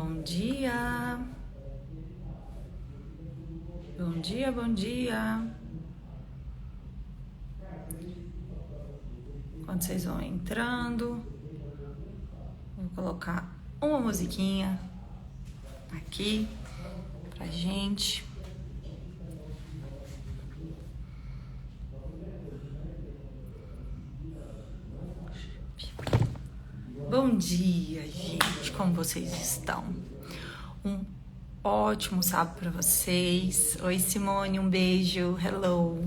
Bom dia. Bom dia, bom dia. Quando vocês vão entrando, vou colocar uma musiquinha aqui pra gente. Bom dia, gente. Como vocês estão? Um ótimo sábado para vocês. Oi, Simone, um beijo. Hello.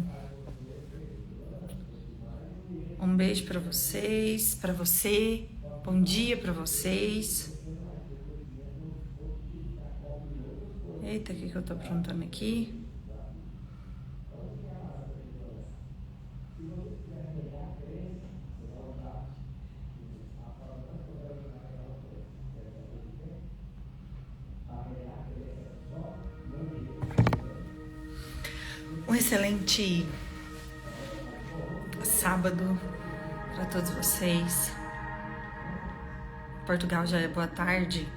Um beijo para vocês, para você. Bom dia para vocês. Eita, o que eu tô aprontando aqui? Um excelente sábado para todos vocês. Portugal já é boa tarde.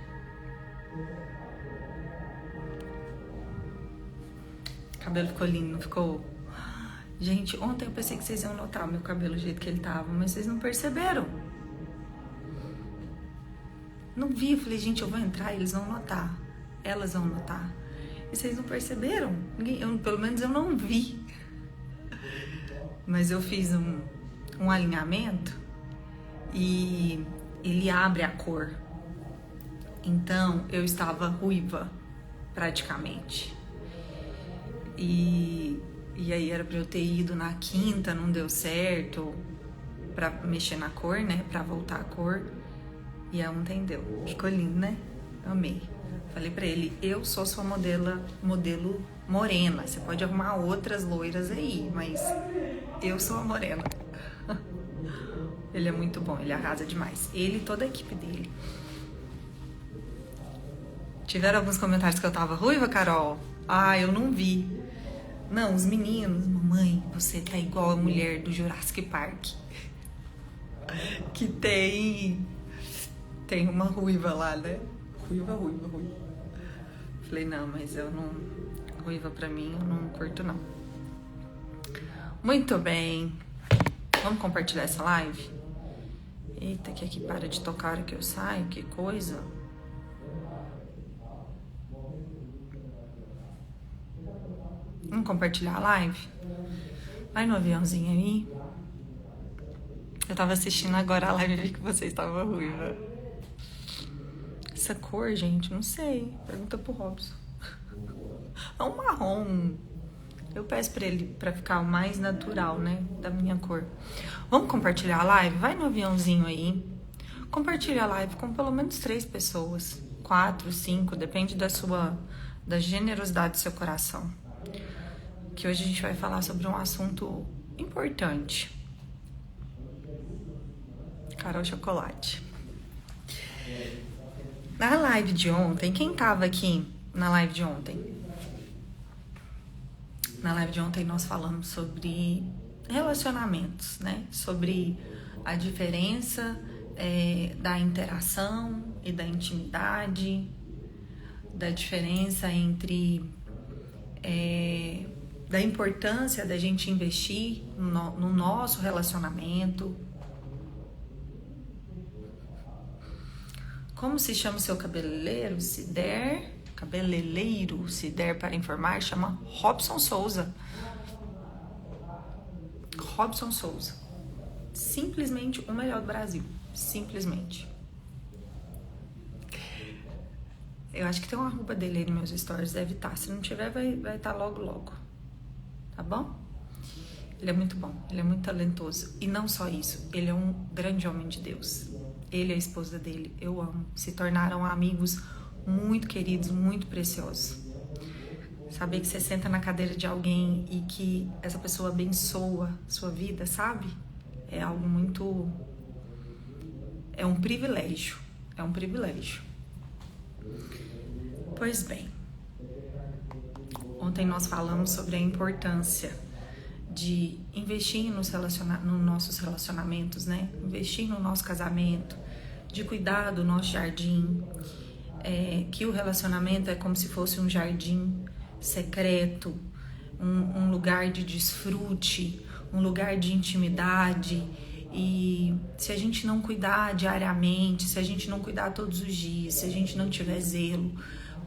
O cabelo ficou lindo, não ficou? Gente, ontem eu pensei que vocês iam notar o meu cabelo do jeito que ele tava, mas vocês não perceberam. Não vi, eu falei, gente, eu vou entrar e eles vão notar. Elas vão notar. E vocês não perceberam? Pelo menos eu não vi. Mas eu fiz um alinhamento e ele abre a cor. Então eu estava ruiva, praticamente. E aí era pra eu ter ido na quinta, não deu certo pra mexer na cor, né? Pra voltar a cor. E ontem deu. Ficou lindo, né? Amei. Falei pra ele, eu sou sua modelo morena. Você pode arrumar outras loiras aí, mas eu sou a morena. Ele é muito bom, ele arrasa demais. Ele e toda a equipe dele. Tiveram alguns comentários que eu tava ruiva, Carol? Ah, eu não vi. Não, os meninos, mamãe, você tá igual a mulher do Jurassic Park. Que tem uma ruiva lá, né? Ruiva. Falei, não, mas eu não... Ruiva pra mim, eu não curto, não. Muito bem. Vamos compartilhar essa live? Eita, que aqui para de tocar a hora que eu saio, que coisa. Vamos compartilhar a live? Vai no aviãozinho aí. Eu tava assistindo agora a live e vi que você estava ruiva. Essa cor, gente, não sei. Pergunta pro Robson. É um marrom. Eu peço pra ele pra ficar o mais natural, né? Da minha cor. Vamos compartilhar a live? Vai no aviãozinho aí. Compartilha a live com pelo menos 3 pessoas. 4, 5, depende da generosidade do seu coração. Que hoje a gente vai falar sobre um assunto importante. Carol Chocolate. Na live de ontem, quem tava aqui na live de ontem? Na live de ontem nós falamos sobre relacionamentos, né? Sobre a diferença da interação e da intimidade, da diferença entre... da importância da gente investir no nosso relacionamento. Como se chama o seu cabeleireiro? Se der para informar, chama Robson Souza. Robson Souza. Simplesmente o melhor do Brasil. Simplesmente. Eu acho que tem uma arroba dele aí nos meus stories, deve estar. Se não tiver, vai estar logo. Tá bom? Ele é muito bom, ele é muito talentoso. E não só isso, ele é um grande homem de Deus. Ele e a esposa dele, eu amo. Se tornaram amigos muito queridos, muito preciosos. Saber que você senta na cadeira de alguém e que essa pessoa abençoa sua vida, sabe? É algo muito... É um privilégio. Pois bem. Ontem nós falamos sobre a importância de investir nos nossos relacionamentos, né? Investir no nosso casamento, de cuidar do nosso jardim, que o relacionamento é como se fosse um jardim secreto, um lugar de desfrute, um lugar de intimidade. E se a gente não cuidar diariamente, se a gente não cuidar todos os dias, se a gente não tiver zelo,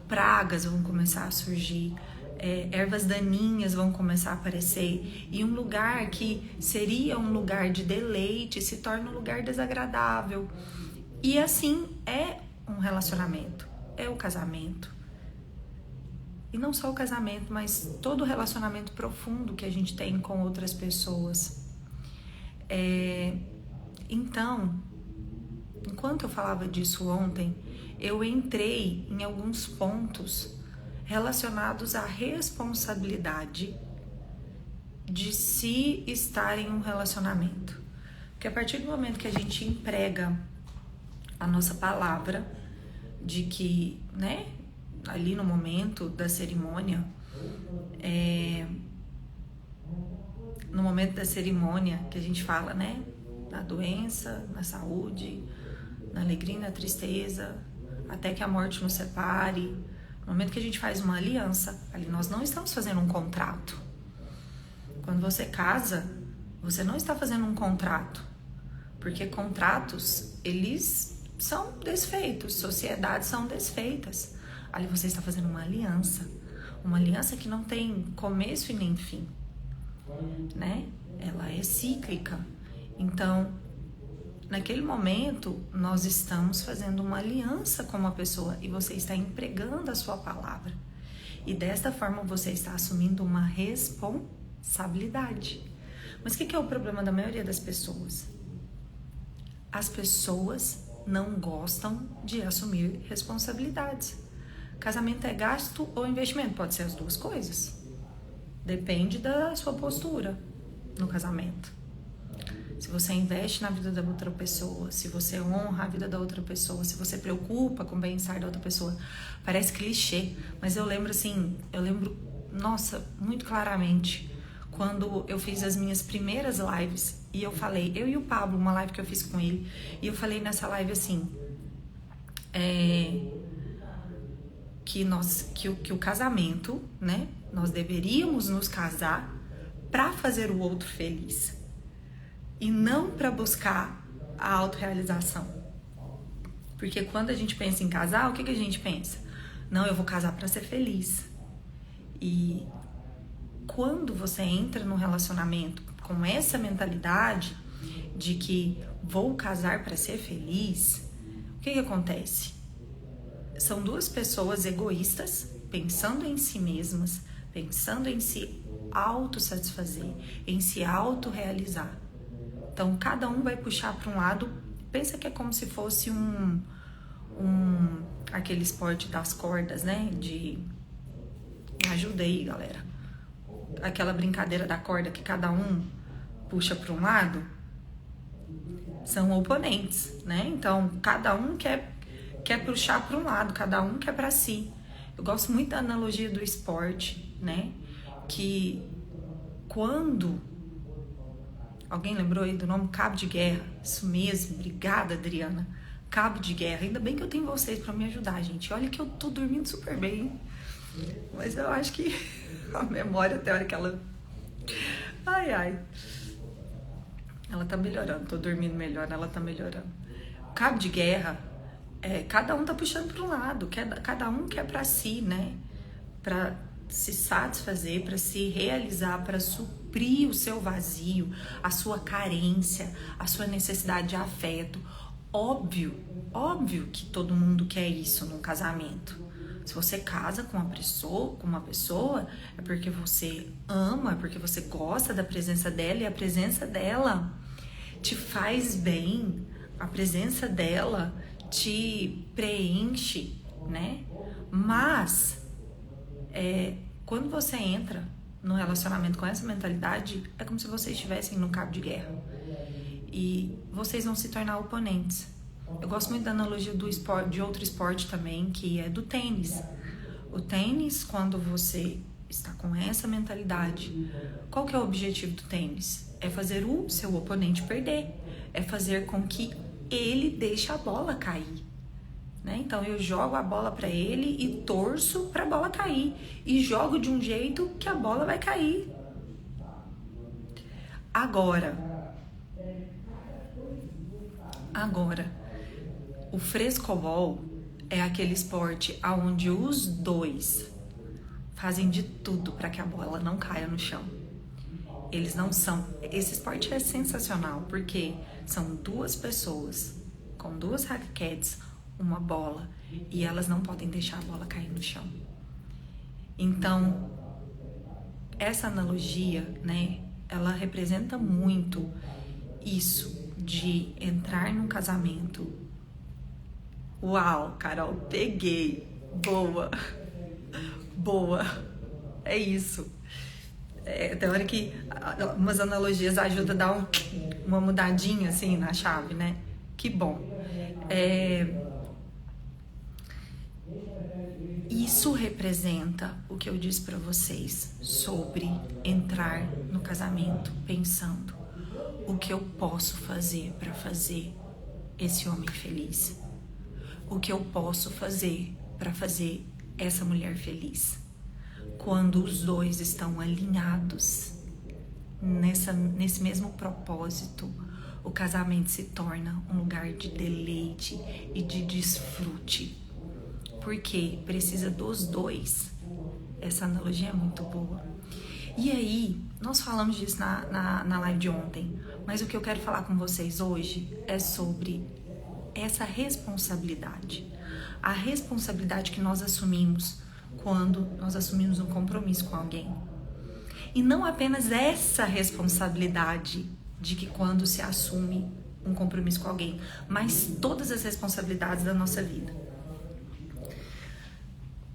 pragas vão começar a surgir, ervas daninhas vão começar a aparecer, e um lugar que seria um lugar de deleite se torna um lugar desagradável. E assim é um relacionamento, é o casamento. E não só o casamento, mas todo o relacionamento profundo que a gente tem com outras pessoas. Então, enquanto eu falava disso ontem, eu entrei em alguns pontos relacionados à responsabilidade de se estar em um relacionamento. Porque a partir do momento que a gente emprega a nossa palavra de que, né, ali no momento da cerimônia, que a gente fala, né, na doença, na saúde, na alegria e na tristeza, até que a morte nos separe. No momento que a gente faz uma aliança, ali nós não estamos fazendo um contrato. Quando você casa, você não está fazendo um contrato, porque contratos, eles são desfeitos, sociedades são desfeitas. Ali você está fazendo uma aliança que não tem começo e nem fim, né? Ela é cíclica. Então, naquele momento, nós estamos fazendo uma aliança com uma pessoa e você está empregando a sua palavra. E desta forma você está assumindo uma responsabilidade. Mas o que é o problema da maioria das pessoas? As pessoas não gostam de assumir responsabilidades. Casamento é gasto ou investimento? Pode ser as duas coisas. Depende da sua postura no casamento. Se você investe na vida da outra pessoa, se você honra a vida da outra pessoa, se você preocupa com o bem-estar da outra pessoa, parece clichê, mas eu lembro, nossa, muito claramente, quando eu fiz as minhas primeiras lives e eu falei, eu e o Pablo, uma live que eu fiz com ele, e eu falei nessa live assim, que o casamento, né, nós deveríamos nos casar para fazer o outro feliz e não para buscar a autorrealização. Porque quando a gente pensa em casar, o que a gente pensa? Não, eu vou casar para ser feliz. E quando você entra num relacionamento com essa mentalidade de que vou casar para ser feliz, o que acontece? São duas pessoas egoístas, pensando em si mesmas, pensando em se autossatisfazer, em se autorrealizar. Então, cada um vai puxar para um lado, pensa que é como se fosse aquele esporte das cordas, né? Me ajuda aí, galera. Aquela brincadeira da corda que cada um puxa para um lado, são oponentes, né? Então, cada um quer puxar para um lado, cada um quer para si. Eu gosto muito da analogia do esporte, né? Que quando... Alguém lembrou aí do nome cabo de guerra? Isso mesmo, obrigada, Adriana. Cabo de guerra. Ainda bem que eu tenho vocês para me ajudar, gente. Olha que eu tô dormindo super bem, hein? Mas eu acho que a memória, até a hora que ela... Ai. Ela tá melhorando, tô dormindo melhor, ela tá melhorando. Cabo de guerra, cada um tá puxando para um lado, cada um quer para si, né? Para se satisfazer, para se realizar, para suprir o seu vazio, a sua carência, a sua necessidade de afeto. Óbvio que todo mundo quer isso num casamento. Se você casa com uma pessoa, é porque você ama, é porque você gosta da presença dela, e a presença dela te faz bem, a presença dela te preenche, né? Mas quando você entra no relacionamento com essa mentalidade, é como se vocês estivessem no cabo de guerra e vocês vão se tornar oponentes. Eu gosto muito da analogia do esporte, de outro esporte também, que é do tênis. O tênis, quando você está com essa mentalidade, qual que é o objetivo do tênis? É fazer o seu oponente perder, é fazer com que ele deixe a bola cair, né? Então eu jogo a bola para ele e torço para a bola cair e jogo de um jeito que a bola vai cair. Agora, o frescobol é aquele esporte onde os dois fazem de tudo para que a bola não caia no chão. Eles não são... Esse esporte é sensacional, porque são duas pessoas com duas raquetes, uma bola, e elas não podem deixar a bola cair no chão. Então, essa analogia, né, ela representa muito isso de entrar num casamento. Uau, Carol, peguei! Boa! Boa! É isso. Tem hora que umas analogias ajudam a dar uma mudadinha assim na chave, né? Que bom. Isso representa o que eu disse para vocês sobre entrar no casamento pensando o que eu posso fazer para fazer esse homem feliz. O que eu posso fazer para fazer essa mulher feliz. Quando os dois estão alinhados nesse mesmo propósito, o casamento se torna um lugar de deleite e de desfrute. Porque precisa dos dois. Essa analogia é muito boa. E aí, nós falamos disso na live de ontem, mas o que eu quero falar com vocês hoje é sobre essa responsabilidade. A responsabilidade que nós assumimos quando nós assumimos um compromisso com alguém. E não apenas essa responsabilidade de que quando se assume um compromisso com alguém, mas todas as responsabilidades da nossa vida.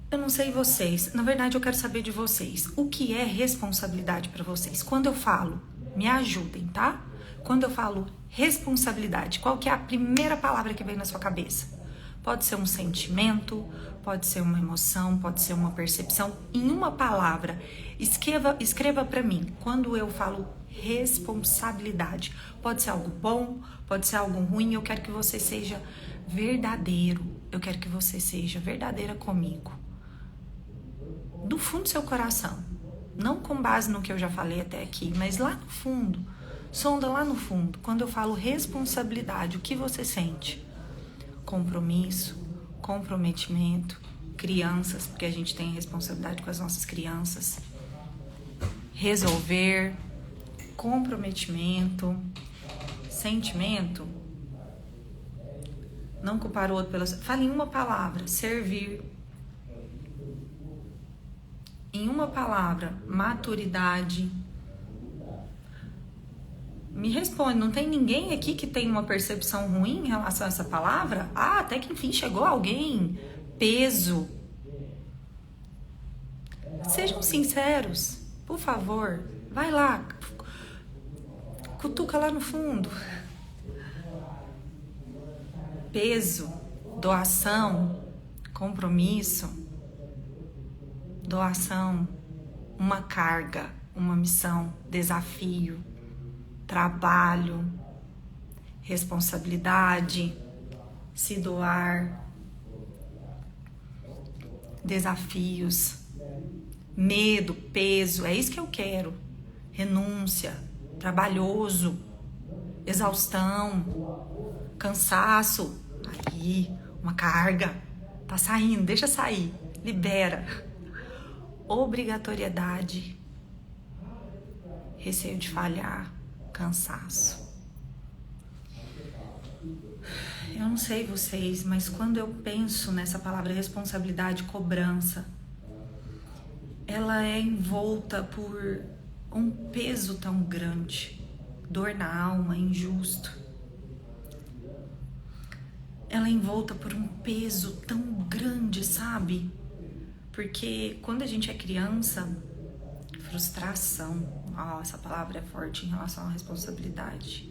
Eu não sei vocês, na verdade eu quero saber de vocês. O que é responsabilidade para vocês? Quando eu falo, me ajudem, tá? Quando eu falo responsabilidade, qual que é a primeira palavra que vem na sua cabeça? Pode ser um sentimento, pode ser uma emoção, pode ser uma percepção. Em uma palavra, escreva para mim. Quando eu falo responsabilidade, pode ser algo bom, pode ser algo ruim. Eu quero que você seja verdadeiro. Eu quero que você seja verdadeira comigo. Do fundo do seu coração. Não com base no que eu já falei até aqui, mas lá no fundo. Sonda lá no fundo. Quando eu falo responsabilidade, o que você sente? Compromisso, comprometimento, crianças, porque a gente tem responsabilidade com as nossas crianças. Resolver, comprometimento, sentimento. Não culpar o outro pela... Fale em uma palavra, servir. Em uma palavra, maturidade. Me responde, não tem ninguém aqui que tem uma percepção ruim em relação a essa palavra? Ah, até que enfim chegou alguém. Peso. Sejam sinceros, por favor. Vai lá, cutuca lá no fundo. Peso, doação, compromisso, doação, uma carga, uma missão, desafio. Trabalho, responsabilidade, se doar, desafios, medo, peso, é isso que eu quero. Renúncia, trabalhoso, exaustão, cansaço, aí, uma carga, tá saindo, deixa sair, libera. Obrigatoriedade, receio de falhar, cansaço. Eu não sei vocês, mas quando eu penso nessa palavra responsabilidade, cobrança, ela é envolta por um peso tão grande, dor na alma, injusto. Ela é envolta por um peso tão grande, sabe? Porque quando a gente é criança, frustração, essa palavra é forte em relação à responsabilidade.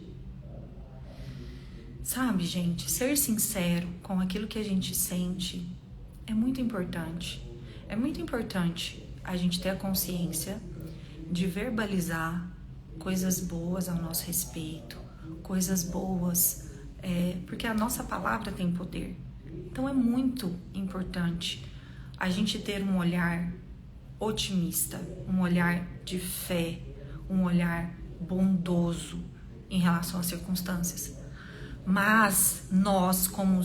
Sabe, gente, ser sincero com aquilo que a gente sente é muito importante. É muito importante a gente ter a consciência de verbalizar coisas boas ao nosso respeito, coisas boas, porque a nossa palavra tem poder. Então é muito importante a gente ter um olhar otimista, um olhar de fé, um olhar bondoso em relação às circunstâncias. Mas nós, como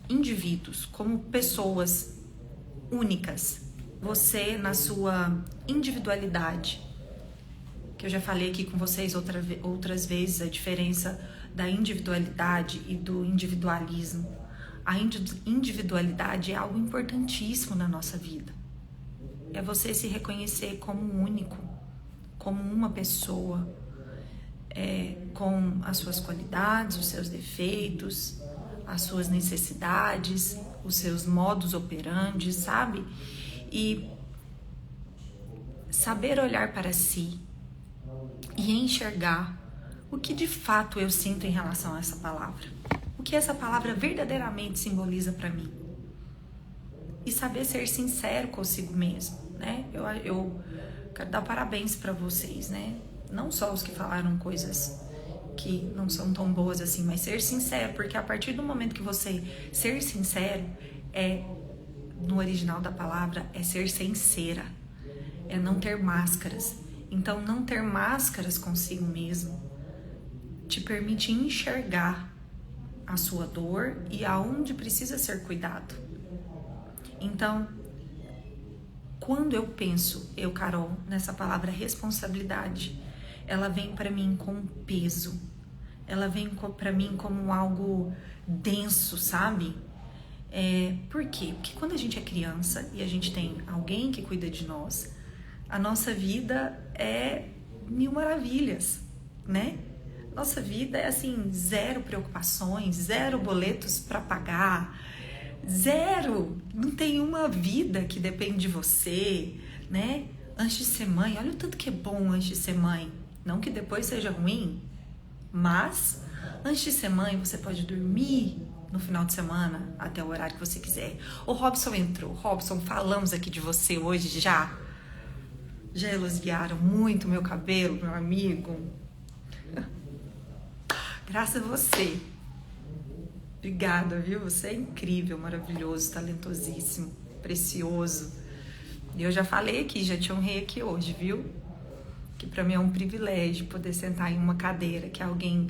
indivíduos, como pessoas únicas, você na sua individualidade, que eu já falei aqui com vocês outras vezes, a diferença da individualidade e do individualismo. A individualidade é algo importantíssimo na nossa vida. É você se reconhecer como único, como uma pessoa, com as suas qualidades, os seus defeitos, as suas necessidades, os seus modus operandi, sabe? E saber olhar para si e enxergar o que de fato eu sinto em relação a essa palavra. O que essa palavra verdadeiramente simboliza para mim. E saber ser sincero consigo mesmo, né? Eu quero dar parabéns para vocês, né? Não só os que falaram coisas que não são tão boas assim, mas ser sincero, porque a partir do momento que você ser sincero, no original da palavra, é ser sincera, é não ter máscaras. Então, não ter máscaras consigo mesmo te permite enxergar a sua dor e aonde precisa ser cuidado. Então, quando eu penso, Carol, nessa palavra responsabilidade, ela vem para mim com peso, ela vem para mim como algo denso, sabe? Por quê? Porque quando a gente é criança e a gente tem alguém que cuida de nós, a nossa vida é mil maravilhas, né? Nossa vida é assim, zero preocupações, zero boletos para pagar, zero, não tem uma vida que depende de você, né? Antes de ser mãe, olha o tanto que é bom antes de ser mãe. Não que depois seja ruim, mas antes de ser mãe você pode dormir no final de semana até o horário que você quiser. O Robson entrou. Robson, falamos aqui de você hoje já. Já elogiaram muito meu cabelo, meu amigo. Graças a você. Obrigada, viu? Você é incrível, maravilhoso, talentosíssimo, precioso. E eu já falei aqui, já te honrei aqui hoje, viu? Que pra mim é um privilégio poder sentar em uma cadeira que alguém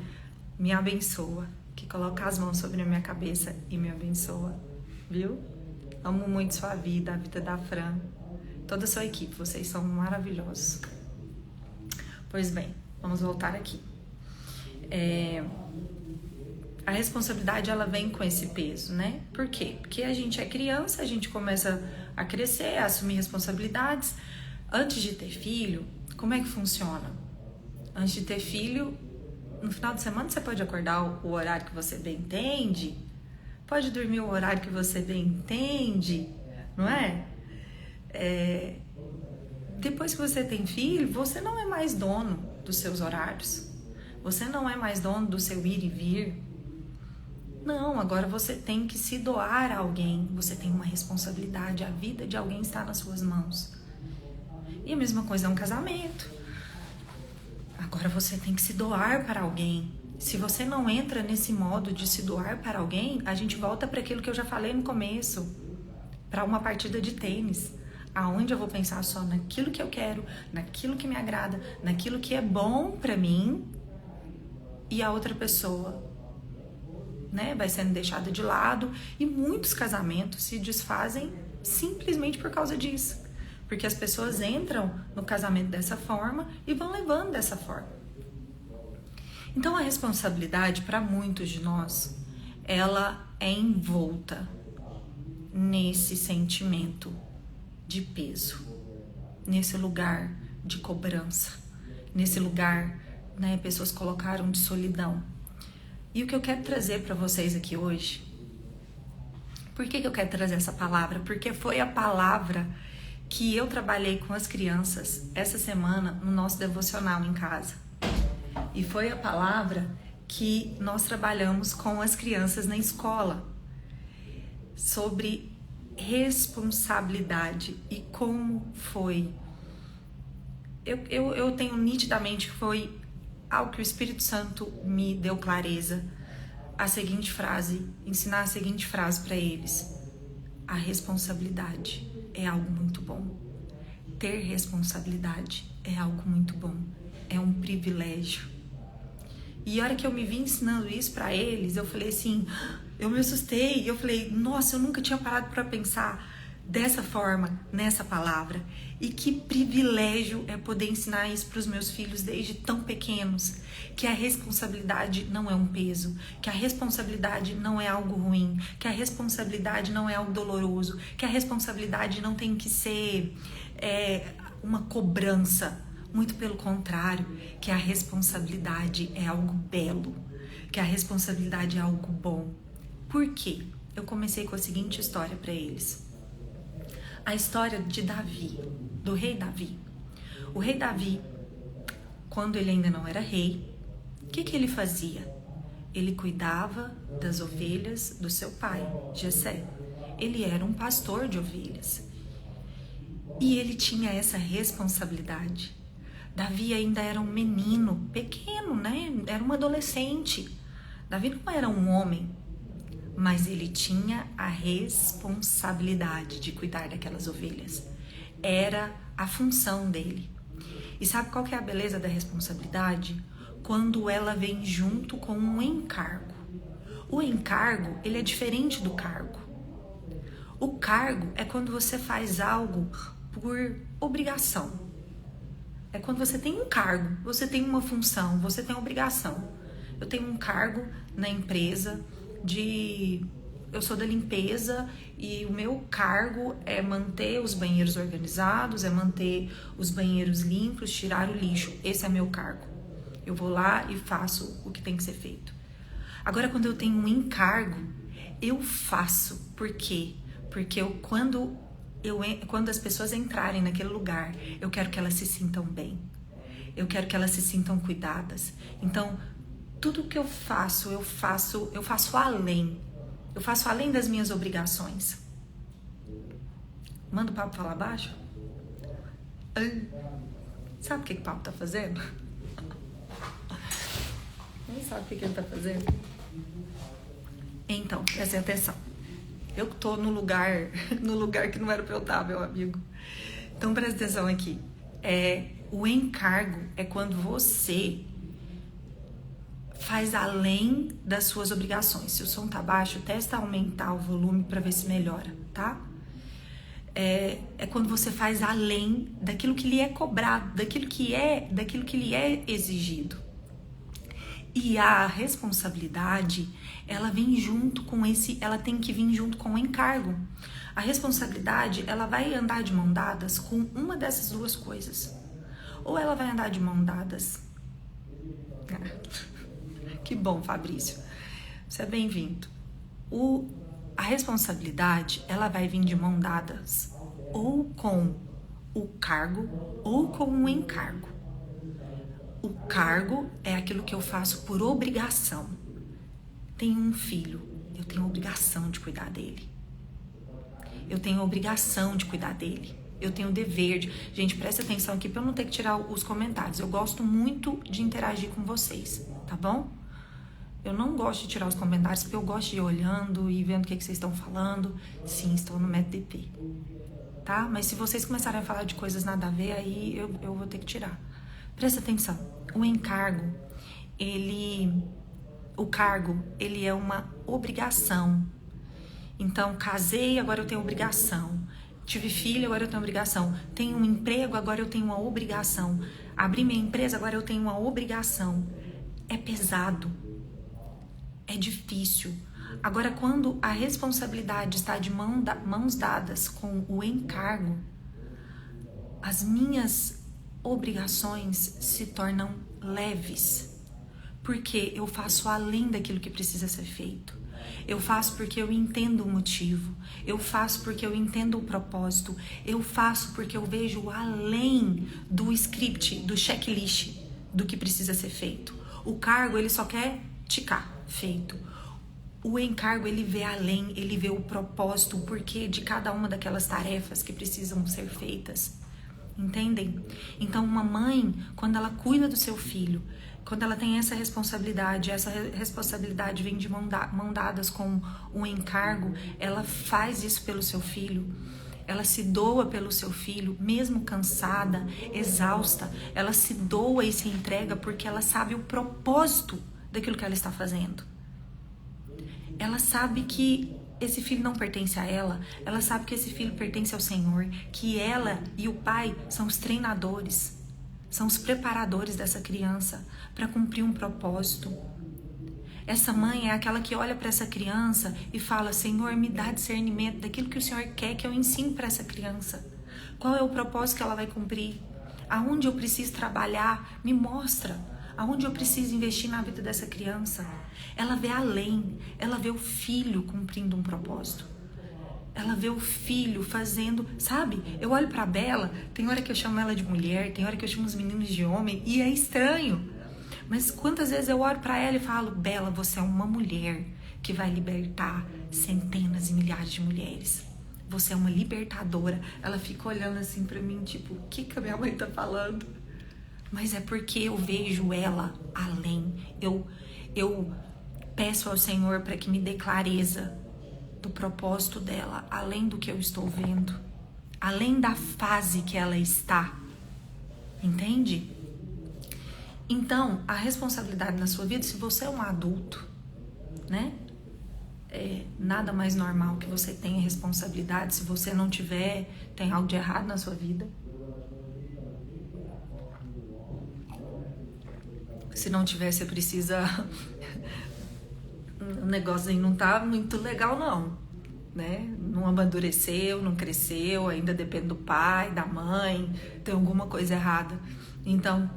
me abençoa, que coloca as mãos sobre a minha cabeça e me abençoa, viu? Amo muito sua vida, a vida da Fran, toda a sua equipe, vocês são maravilhosos. Pois bem, vamos voltar aqui. A responsabilidade, ela vem com esse peso, né? Por quê? Porque a gente é criança, a gente começa a crescer, a assumir responsabilidades. Antes de ter filho, como é que funciona? Antes de ter filho, no final de semana você pode acordar o horário que você bem entende, pode dormir o horário que você bem entende, não é? Depois que você tem filho, você não é mais dono dos seus horários. Você não é mais dono do seu ir e vir. Não, agora você tem que se doar a alguém. Você tem uma responsabilidade. A vida de alguém está nas suas mãos. E a mesma coisa é um casamento. Agora você tem que se doar para alguém. Se você não entra nesse modo de se doar para alguém, a gente volta para aquilo que eu já falei no começo. Para uma partida de tênis. Aonde eu vou pensar só naquilo que eu quero, naquilo que me agrada, naquilo que é bom para mim. E a outra pessoa, né, vai sendo deixada de lado. E muitos casamentos se desfazem simplesmente por causa disso. Porque as pessoas entram no casamento dessa forma e vão levando dessa forma. Então a responsabilidade para muitos de nós, ela é envolta nesse sentimento de peso, nesse lugar de cobrança, nesse lugar, né, pessoas colocaram de solidão. E o que eu quero trazer para vocês aqui hoje, por que eu quero trazer essa palavra? Porque foi a palavra que eu trabalhei com as crianças essa semana no nosso devocional em casa. E foi a palavra que nós trabalhamos com as crianças na escola, sobre responsabilidade e como foi. Eu tenho nitidamente que foi algo que o Espírito Santo me deu clareza ensinar a seguinte frase para eles: a responsabilidade é algo muito bom. Ter responsabilidade é algo muito bom. É um privilégio. E a hora que eu me vi ensinando isso para eles, eu falei assim, eu me assustei. Eu falei, nossa, eu nunca tinha parado para pensar dessa forma, nessa palavra. E que privilégio é poder ensinar isso para os meus filhos desde tão pequenos. Que a responsabilidade não é um peso, que a responsabilidade não é algo ruim, que a responsabilidade não é algo doloroso, que a responsabilidade não tem que ser uma cobrança. Muito pelo contrário, que a responsabilidade é algo belo, que a responsabilidade é algo bom. Por quê? Eu comecei com a seguinte história para eles. A história de Davi, do rei Davi. O rei Davi, quando ele ainda não era rei, o que ele fazia? Ele cuidava das ovelhas do seu pai, Jessé. Ele era um pastor de ovelhas. E ele tinha essa responsabilidade. Davi ainda era um menino pequeno, né? Era um adolescente. Davi não era um homem, mas ele tinha a responsabilidade de cuidar daquelas ovelhas. Era a função dele. E sabe qual que é a beleza da responsabilidade? Quando ela vem junto com um encargo. O encargo, ele é diferente do cargo. O cargo é quando você faz algo por obrigação. É quando você tem um cargo, você tem uma função, você tem obrigação. Eu tenho um cargo na empresa eu sou da limpeza e o meu cargo é manter os banheiros organizados, é manter os banheiros limpos, tirar o lixo. Esse é meu cargo. Eu vou lá e faço o que tem que ser feito. Agora, quando eu tenho um encargo, eu faço. Por quê? Porque quando as pessoas entrarem naquele lugar, eu quero que elas se sintam bem. Eu quero que elas se sintam cuidadas. Então, tudo que eu faço além. Eu faço além das minhas obrigações. Manda o papo falar baixo? Sabe o que o papo tá fazendo? Nem sabe o que ele tá fazendo? Então, prestem atenção. Eu tô no lugar que não era pra eu estar, meu amigo. Então, presta atenção aqui. O encargo é quando você faz além das suas obrigações. Se o som tá baixo, testa aumentar o volume para ver se melhora, tá? É quando você faz além daquilo que lhe é cobrado, daquilo que lhe é exigido. E a responsabilidade, ela vem junto com ela tem que vir junto com o encargo. A responsabilidade, ela vai andar de mão dadas com uma dessas duas coisas. Ou ela vai andar de mão dadas. Que bom, Fabrício. Você é bem-vindo. A responsabilidade, ela vai vir de mão dadas ou com o cargo ou com o encargo. O cargo é aquilo que eu faço por obrigação. Tenho um filho, eu tenho obrigação de cuidar dele. Eu tenho obrigação de cuidar dele. Eu tenho o dever de... Gente, presta atenção aqui para eu não ter que tirar os comentários. Eu gosto muito de interagir com vocês, tá bom? Eu não gosto de tirar os comentários porque eu gosto de ir olhando e vendo o que vocês estão falando. Sim, estou no método DP, tá? Mas se vocês começarem a falar de coisas nada a ver, aí eu vou ter que tirar. Presta atenção. O encargo, o cargo, ele é uma obrigação. Então, casei, agora eu tenho obrigação. Tive filho, agora eu tenho obrigação. Tenho um emprego, agora eu tenho uma obrigação. Abri minha empresa, agora eu tenho uma obrigação. É pesado. É difícil. Agora, quando a responsabilidade está de mãos dadas com o encargo, as minhas obrigações se tornam leves. Porque eu faço além daquilo que precisa ser feito. Eu faço porque eu entendo o motivo. Eu faço porque eu entendo o propósito. Eu faço porque eu vejo além do script, do checklist do que precisa ser feito. O cargo, ele só quer ticar, feito. O encargo, ele vê além, ele vê o propósito, o porquê de cada uma daquelas tarefas que precisam ser feitas. Entendem? Então, uma mãe, quando ela cuida do seu filho, Quando ela tem essa responsabilidade vem de mão dadas com um encargo, ela faz isso pelo seu filho. Ela se doa pelo seu filho, mesmo cansada, exausta. Ela se doa e se entrega porque ela sabe o propósito daquilo que ela está fazendo. Ela sabe que esse filho não pertence a ela. Ela sabe que esse filho pertence ao Senhor. Que ela e o pai são os treinadores, são os preparadores dessa criança para cumprir um propósito. Essa mãe é aquela que olha para essa criança e fala: Senhor, me dá discernimento daquilo que o Senhor quer que eu ensine para essa criança. Qual é o propósito que ela vai cumprir? Aonde eu preciso trabalhar? Me mostra. Aonde eu preciso investir na vida dessa criança? Ela vê além. Ela vê o filho cumprindo um propósito. Ela vê o filho fazendo, sabe? Eu olho pra Bela, tem hora que eu chamo ela de mulher, tem hora que eu chamo os meninos de homem, e é estranho. Mas quantas vezes eu olho pra ela e falo: Bela, você é uma mulher que vai libertar centenas e milhares de mulheres. Você é uma libertadora. Ela fica olhando assim pra mim, tipo, o que a minha mãe tá falando? Mas é porque eu vejo ela além. Eu peço ao Senhor para que me dê clareza do propósito dela, além do que eu estou vendo, além da fase que ela está. Entende? Então, a responsabilidade na sua vida, se você é um adulto, né? É nada mais normal que você tenha responsabilidade. Se você não tiver, tem algo de errado na sua vida. Se não tiver, você precisa... o negócio aí não tá muito legal, não, né? Não amadureceu, não cresceu, ainda depende do pai, da mãe, tem alguma coisa errada. Então,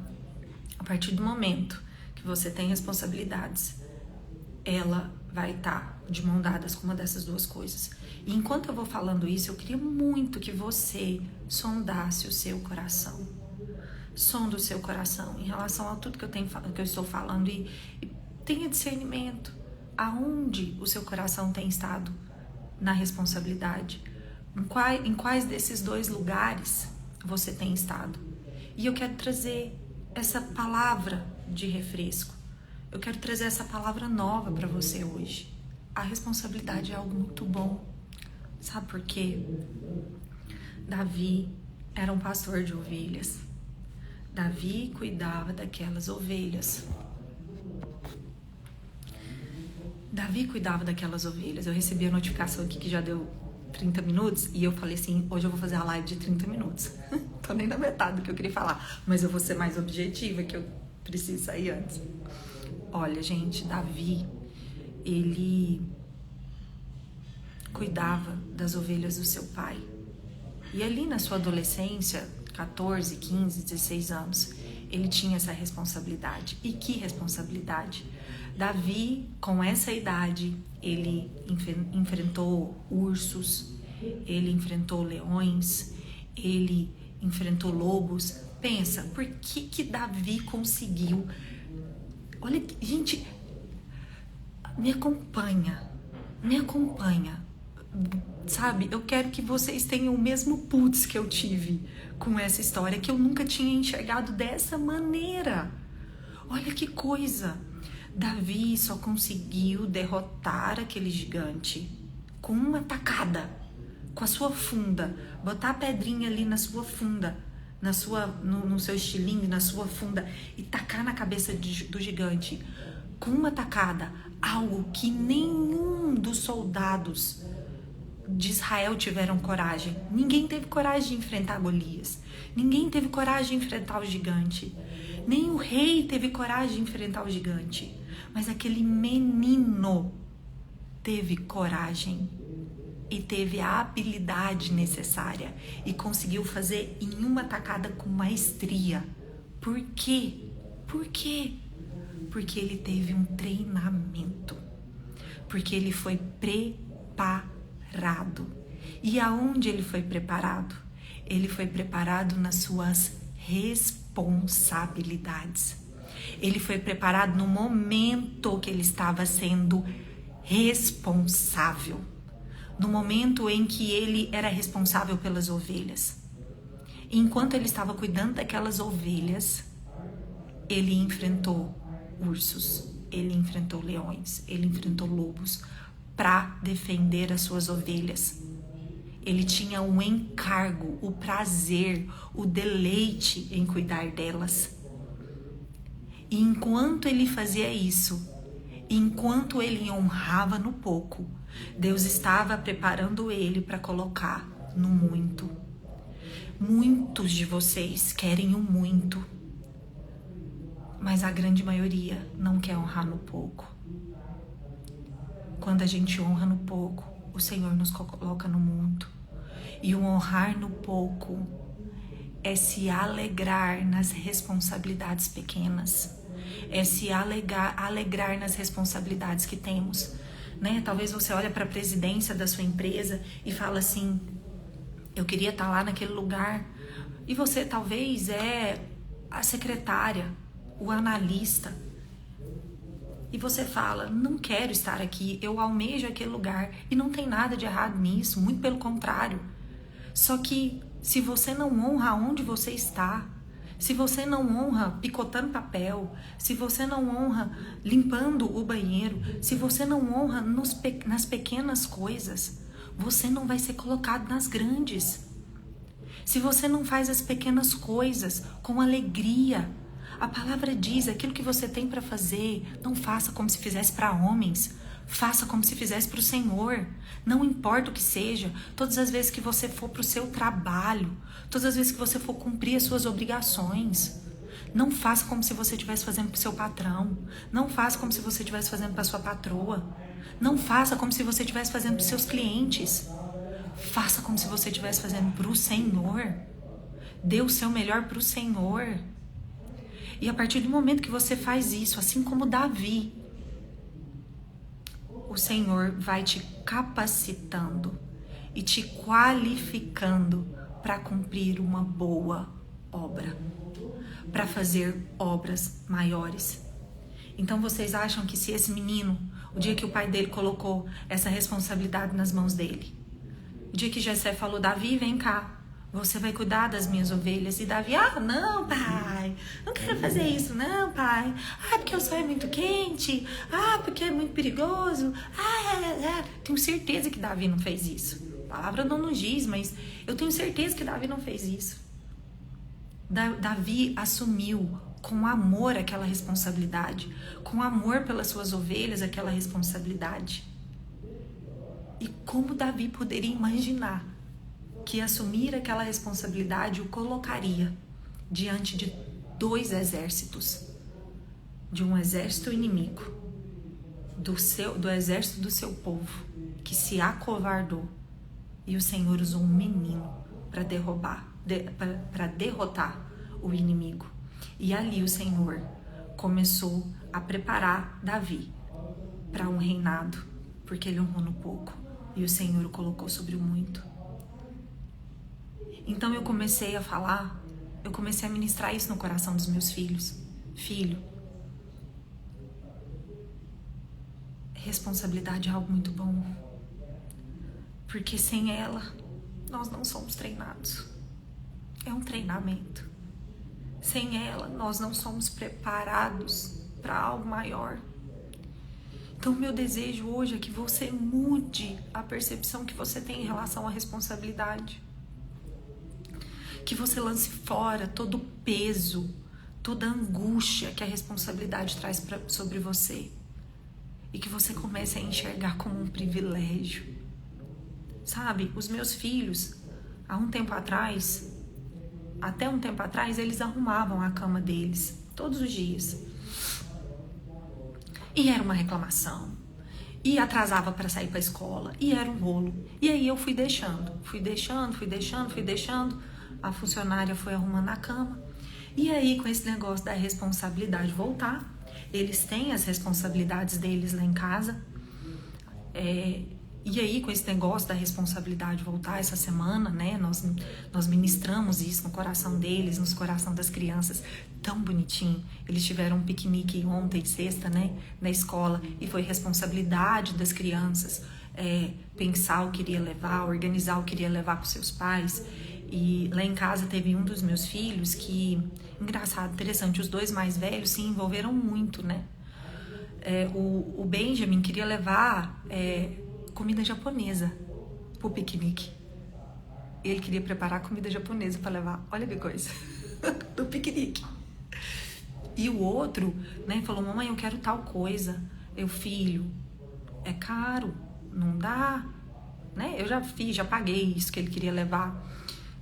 a partir do momento que você tem responsabilidades, ela vai estar de mão dadas com uma dessas duas coisas. E enquanto eu vou falando isso, eu queria muito que você sondasse o seu coração. Sonda o seu coração em relação a tudo que eu estou falando e tenha discernimento. Aonde o seu coração tem estado na responsabilidade? Em quais desses dois lugares você tem estado? E eu quero trazer essa palavra de refresco. Eu quero trazer essa palavra nova para você hoje. A responsabilidade é algo muito bom. Sabe por quê? Davi era um pastor de ovelhas. Davi cuidava daquelas ovelhas. Davi cuidava daquelas ovelhas. Eu recebi a notificação aqui que já deu 30 minutos e eu falei assim, hoje eu vou fazer a live de 30 minutos. Tô nem na metade do que eu queria falar, mas eu vou ser mais objetiva, que eu preciso sair antes. Olha, gente, Davi, ele cuidava das ovelhas do seu pai. E ali na sua adolescência, 14, 15, 16 anos, ele tinha essa responsabilidade. E que responsabilidade? Davi, com essa idade, ele enfrentou ursos, ele enfrentou leões, ele enfrentou lobos. Pensa, por que Davi conseguiu? Olha, gente, me acompanha, sabe? Eu quero que vocês tenham o mesmo putz que eu tive com essa história, que eu nunca tinha enxergado dessa maneira. Olha que coisa! Davi só conseguiu derrotar aquele gigante com uma tacada, com a sua funda, botar a pedrinha ali na sua funda, no seu estilingue, na sua funda, e tacar na cabeça do gigante com uma tacada, algo que nenhum dos soldados de Israel tiveram coragem. Ninguém teve coragem de enfrentar Golias, ninguém teve coragem de enfrentar o gigante, nem o rei teve coragem de enfrentar o gigante. Mas aquele menino teve coragem e teve a habilidade necessária e conseguiu fazer em uma tacada com maestria. Por quê? Por quê? Porque ele teve um treinamento. Porque ele foi preparado. E aonde ele foi preparado? Ele foi preparado nas suas responsabilidades. Ele foi preparado no momento que ele estava sendo responsável. No momento em que ele era responsável pelas ovelhas. Enquanto ele estava cuidando daquelas ovelhas, Ele enfrentou ursos, ele enfrentou leões, ele enfrentou lobos para defender as suas ovelhas. Ele tinha um encargo, o prazer, o deleite em cuidar delas. E enquanto ele fazia isso, enquanto ele honrava no pouco, Deus estava preparando ele para colocar no muito. Muitos de vocês querem o muito, mas a grande maioria não quer honrar no pouco. Quando a gente honra no pouco, o Senhor nos coloca no muito. E o honrar no pouco é se alegrar nas responsabilidades pequenas. É se alegrar nas responsabilidades que temos. Né? Talvez você olhe para a presidência da sua empresa e fala assim, eu queria estar lá naquele lugar. E você talvez é a secretária, o analista. E você fala, não quero estar aqui, eu almejo aquele lugar. E não tem nada de errado nisso, muito pelo contrário. Só que se você não honra onde você está, se você não honra picotando papel, se você não honra limpando o banheiro, se você não honra nas pequenas coisas, você não vai ser colocado nas grandes. Se você não faz as pequenas coisas com alegria, a palavra diz, aquilo que você tem para fazer, não faça como se fizesse para homens, faça como se fizesse para o Senhor. Não importa o que seja, todas as vezes que você for para o seu trabalho, todas as vezes que você for cumprir as suas obrigações, não faça como se você estivesse fazendo para o seu patrão, não faça como se você estivesse fazendo para a sua patroa, não faça como se você estivesse fazendo para os seus clientes, faça como se você estivesse fazendo para o Senhor. Dê o seu melhor para o Senhor. E a partir do momento que você faz isso, assim como Davi, o Senhor vai te capacitando e te qualificando para cumprir uma boa obra, para fazer obras maiores. Então vocês acham que se esse menino, o dia que o pai dele colocou essa responsabilidade nas mãos dele, o dia que Jessé falou, Davi, vem cá, você vai cuidar das minhas ovelhas. E Davi, não, pai, não quero fazer isso, não, pai. Porque o sol é muito quente. Porque é muito perigoso. Tenho certeza que Davi não fez isso. A palavra não nos diz, mas eu tenho certeza que Davi não fez isso. Davi assumiu com amor aquela responsabilidade, com amor pelas suas ovelhas aquela responsabilidade. E como Davi poderia imaginar que assumir aquela responsabilidade o colocaria diante de 2 exércitos, de um exército inimigo, do exército do seu povo, que se acovardou, e o Senhor usou um menino para derrotar o inimigo. E ali o Senhor começou a preparar Davi para um reinado, porque ele honrou no pouco, e o Senhor o colocou sobre o muito. Então eu comecei a ministrar isso no coração dos meus filhos. Filho, responsabilidade é algo muito bom, porque sem ela nós não somos treinados. É um treinamento. Sem ela nós não somos preparados para algo maior. Então meu desejo hoje é que você mude a percepção que você tem em relação à responsabilidade. Que você lance fora todo o peso, toda a angústia que a responsabilidade traz sobre você. E que você comece a enxergar como um privilégio. Sabe, os meus filhos, até um tempo atrás, eles arrumavam a cama deles, todos os dias. E era uma reclamação. E atrasava para sair para a escola. E era um rolo. E aí eu fui deixando. A funcionária foi arrumando a cama. E aí, com esse negócio da responsabilidade voltar, eles têm as responsabilidades deles lá em casa. E aí, com esse negócio da responsabilidade voltar essa semana, né? Nós ministramos isso no coração deles, no coração das crianças. Tão bonitinho. Eles tiveram um piquenique ontem, sexta, né? Na escola. E foi responsabilidade das crianças pensar o que iria levar, organizar o que iria levar para os seus pais. E lá em casa teve um dos meus filhos que, engraçado, interessante, os dois mais velhos se envolveram muito, né? O Benjamin queria levar comida japonesa pro piquenique. Ele queria preparar comida japonesa para levar. Olha que coisa. Do piquenique. E o outro, né, falou: mamãe, eu quero tal coisa. Eu, filho, é caro, não dá, né? Eu já fiz, já paguei isso que ele queria levar.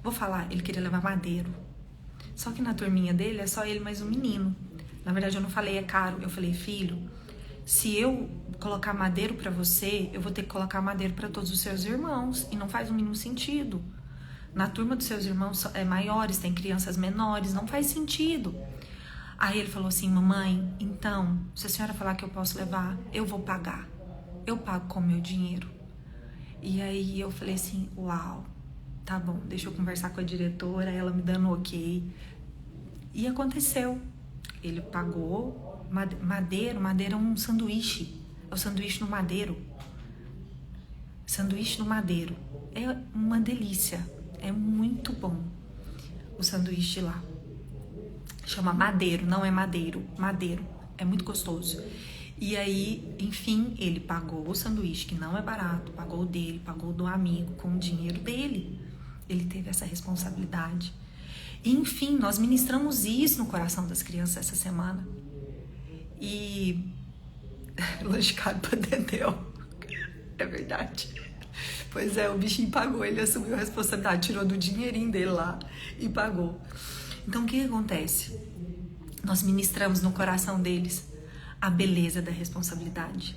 Vou falar, ele queria levar madeiro. Só que na turminha dele é só ele mais um menino. Na verdade, eu não falei é caro, eu falei: filho, se eu colocar madeiro pra você, eu vou ter que colocar madeiro pra todos os seus irmãos. E não faz o mínimo sentido. Na turma dos seus irmãos maiores, tem crianças menores, não faz sentido. Aí ele falou assim: mamãe, então, se a senhora falar que eu posso levar, eu vou pagar. Eu pago com o meu dinheiro. E aí eu falei assim: uau, tá bom, deixa eu conversar com a diretora, ela me dando ok. E aconteceu. Ele pagou madeiro é um sanduíche. É o sanduíche no madeiro. Sanduíche no madeiro. É uma delícia. É muito bom o sanduíche lá. Chama madeiro, não é madeiro. Madeiro. É muito gostoso. E aí, enfim, ele pagou o sanduíche, que não é barato. Pagou o dele, pagou o do amigo, com o dinheiro dele. Ele teve essa responsabilidade. E, enfim, nós ministramos isso no coração das crianças essa semana. E... lanche caro pra Dedéu. É verdade. Pois é, o bichinho pagou, ele assumiu a responsabilidade, tirou do dinheirinho dele lá e pagou. Então, o que acontece? Nós ministramos no coração deles a beleza da responsabilidade.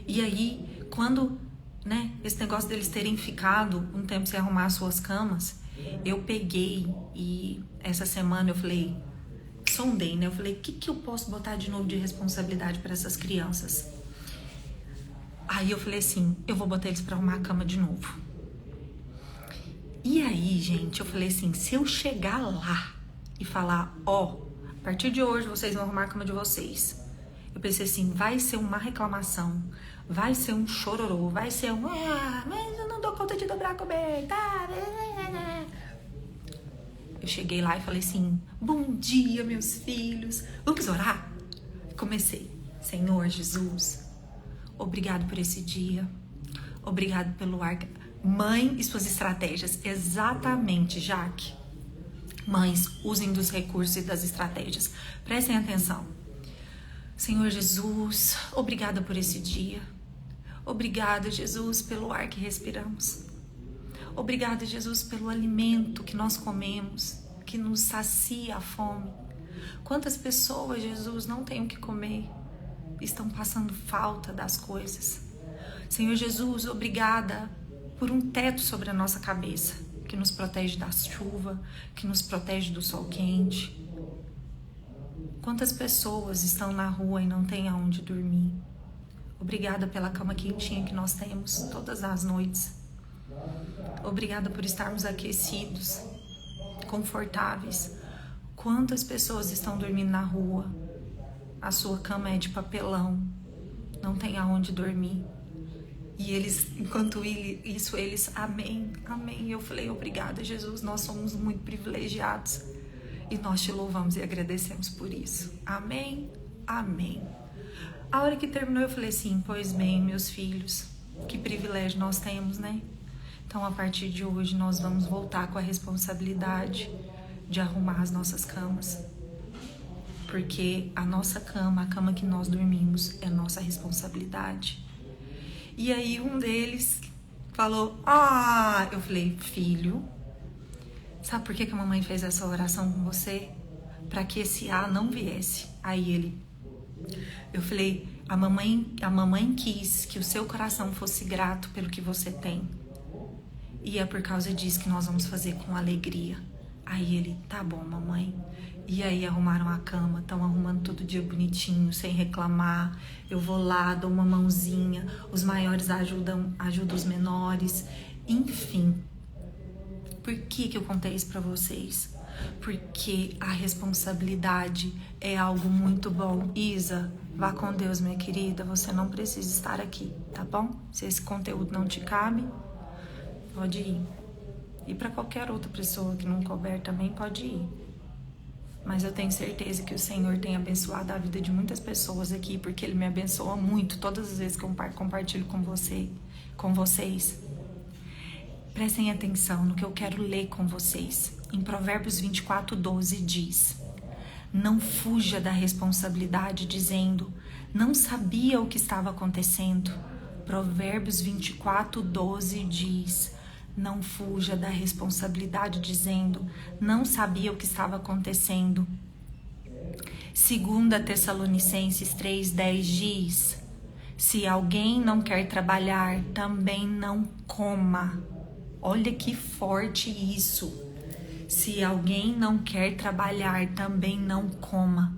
E aí, quando, né, esse negócio deles terem ficado um tempo sem arrumar as suas camas, eu peguei e essa semana eu falei, sondei, né? Eu falei: o que eu posso botar de novo de responsabilidade para essas crianças? Aí eu falei assim: eu vou botar eles pra arrumar a cama de novo. E aí, gente, eu falei assim: se eu chegar lá e falar: ó, a partir de hoje vocês vão arrumar a cama de vocês. Eu pensei assim: vai ser uma reclamação, vai ser um chororô, vai ser um... mas eu não dou conta de dobrar a coberta. Eu cheguei lá e falei assim: bom dia, meus filhos. Vamos orar? Comecei: Senhor Jesus, obrigado por esse dia. Obrigado pelo ar. Mãe e suas estratégias. Exatamente, Jaque. Mães, usem dos recursos e das estratégias. Prestem atenção. Senhor Jesus, obrigada por esse dia. Obrigada, Jesus, pelo ar que respiramos. Obrigada, Jesus, pelo alimento que nós comemos, que nos sacia a fome. Quantas pessoas, Jesus, não têm o que comer? Estão passando falta das coisas. Senhor Jesus, obrigada por um teto sobre a nossa cabeça, que nos protege da chuva, que nos protege do sol quente. Quantas pessoas estão na rua e não têm aonde dormir? Obrigada pela cama quentinha que nós temos todas as noites. Obrigada por estarmos aquecidos, confortáveis. Quantas pessoas estão dormindo na rua? A sua cama é de papelão, não tem aonde dormir. E eles, enquanto isso, eles, amém, amém. Eu falei: obrigada, Jesus, nós somos muito privilegiados. E nós te louvamos e agradecemos por isso. Amém, amém. A hora que terminou, eu falei assim: pois bem, meus filhos, que privilégio nós temos, né? Então, a partir de hoje, nós vamos voltar com a responsabilidade de arrumar as nossas camas. Porque a nossa cama, a cama que nós dormimos, é nossa responsabilidade. E aí um deles falou: eu falei: filho, sabe por que a mamãe fez essa oração com você? Para que esse não viesse. Aí eu falei: a mamãe quis que o seu coração fosse grato pelo que você tem. E é por causa disso que nós vamos fazer com alegria. Aí ele: tá bom, mamãe. E aí arrumaram a cama, estão arrumando todo dia bonitinho, sem reclamar. Eu vou lá, dou uma mãozinha, os maiores ajudam os menores. Enfim, por que eu contei isso pra vocês? Porque a responsabilidade é algo muito bom. Isa, vá com Deus, minha querida, você não precisa estar aqui, tá bom? Se esse conteúdo não te cabe, pode ir. E para qualquer outra pessoa que não couber também pode ir. Mas eu tenho certeza que o Senhor tem abençoado a vida de muitas pessoas aqui, porque Ele me abençoa muito todas as vezes que eu compartilho com vocês. Prestem atenção no que eu quero ler com vocês. Em Provérbios 24:12 diz: não fuja da responsabilidade dizendo, não sabia o que estava acontecendo. Provérbios 24:12 diz: não fuja da responsabilidade dizendo, não sabia o que estava acontecendo. 2 Tessalonicenses 3:10 diz: se alguém não quer trabalhar, também não coma. Olha que forte isso. Se alguém não quer trabalhar, também não coma.